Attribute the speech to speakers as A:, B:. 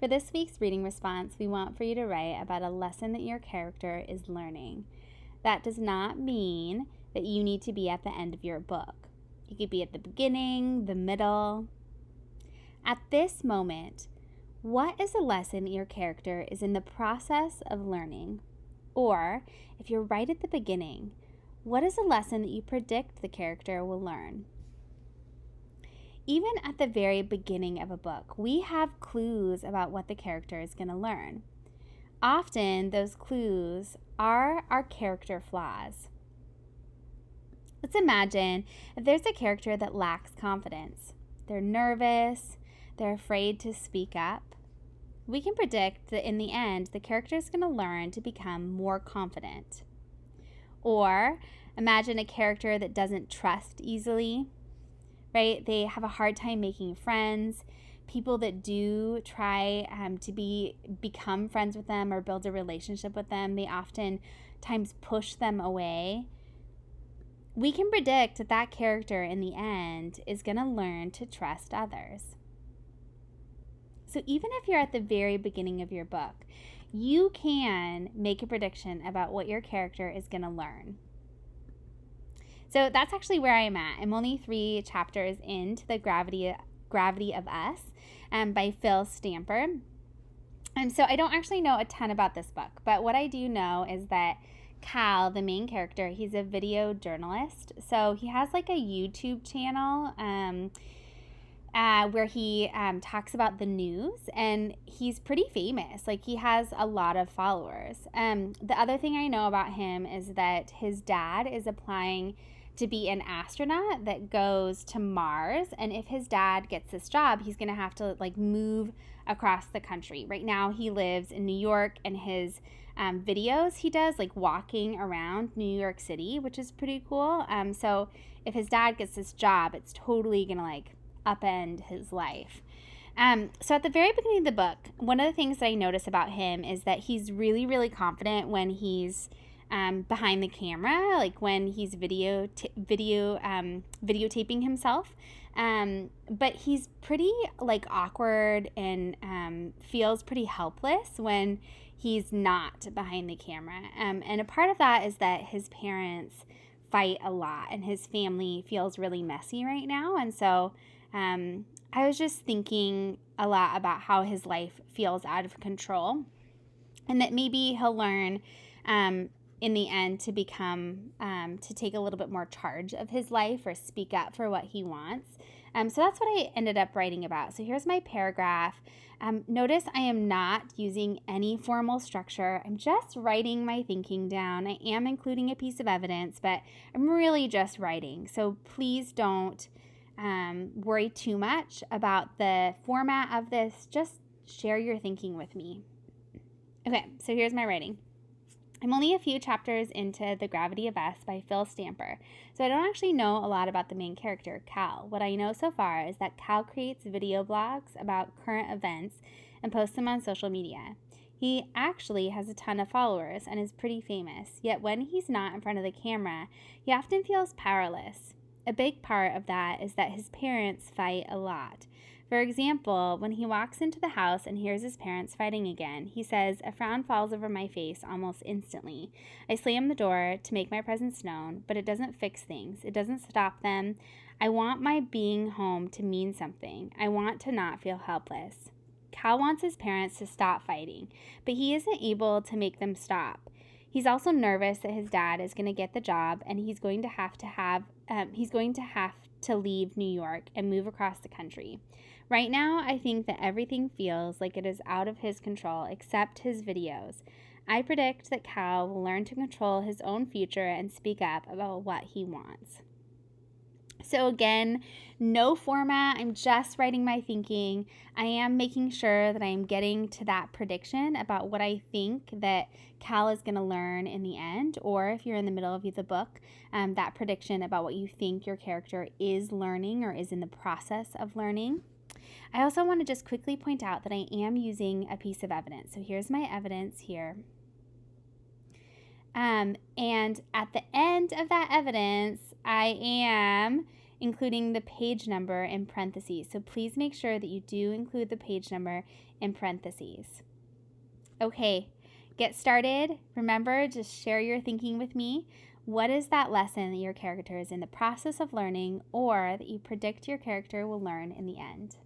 A: For this week's reading response, we want for you to write about a lesson that your character is learning. That does not mean that you need to be at the end of your book. You could be at the beginning, the middle. At this moment, what is a lesson that your character is in the process of learning? Or, if you're right at the beginning, what is a lesson that you predict the character will learn? Even at the very beginning of a book, we have clues about what the character is going to learn. Often, those clues are our character flaws. Let's imagine if there's a character that lacks confidence. They're nervous, they're afraid to speak up. We can predict that in the end, the character is going to learn to become more confident. Or imagine a character that doesn't trust easily, right? They have a hard time making friends. People that do try to become friends with them or build a relationship with them, they oftentimes push them away. We can predict that that character in the end is going to learn to trust others. So even if you're at the very beginning of your book, you can make a prediction about what your character is going to learn. So that's actually where I'm at. I'm only 3 chapters into the Gravity of Us by Phil Stamper. So I don't actually know a ton about this book, but what I do know is that Cal, the main character, he's a video journalist. So he has like a YouTube channel where he talks about the news, and he's pretty famous. Like, he has a lot of followers. The other thing I know about him is that his dad is applying to be an astronaut that goes to Mars, and if his dad gets this job, he's going to have to move across the country. Right now he lives in New York, and his videos he does walking around New York City, which is pretty cool. So if his dad gets this job, it's totally going to upend his life. So at the very beginning of the book, one of the things that I notice about him is that he's really, really confident when he's behind the camera, when he's videotaping himself. But he's pretty awkward and feels pretty helpless when he's not behind the camera. And a part of that is that his parents fight a lot, and his family feels really messy right now. And so I was just thinking a lot about how his life feels out of control, and that maybe he'll learn in the end to become, to take a little bit more charge of his life or speak up for what he wants. So that's what I ended up writing about. So here's my paragraph. Notice I am not using any formal structure. I'm just writing my thinking down. I am including a piece of evidence, but I'm really just writing. So please don't worry too much about the format of this. Just share your thinking with me. Okay, so here's my writing. I'm only a few chapters into The Gravity of Us by Phil Stamper, so I don't actually know a lot about the main character, Cal. What I know so far is that Cal creates video blogs about current events and posts them on social media. He actually has a ton of followers and is pretty famous, yet when he's not in front of the camera, he often feels powerless. A big part of that is that his parents fight a lot. For example, when he walks into the house and hears his parents fighting again, he says, "A frown falls over my face almost instantly. I slam the door to make my presence known, but it doesn't fix things. It doesn't stop them. I want my being home to mean something. I want to not feel helpless." Cal wants his parents to stop fighting, but he isn't able to make them stop. He's also nervous that his dad is going to get the job, and he's going to have to leave New York and move across the country. Right now, I think that everything feels like it is out of his control except his videos. I predict that Cal will learn to control his own future and speak up about what he wants. So again, no format. I'm just writing my thinking. I am making sure that I am getting to that prediction about what I think that Cal is going to learn in the end, or if you're in the middle of the book, that prediction about what you think your character is learning or is in the process of learning. I also want to just quickly point out that I am using a piece of evidence. So here's my evidence here. And at the end of that evidence, I am including the page number in parentheses. So please make sure that you do include the page number in parentheses. Okay, get started. Remember, just share your thinking with me. What is that lesson that your character is in the process of learning or that you predict your character will learn in the end?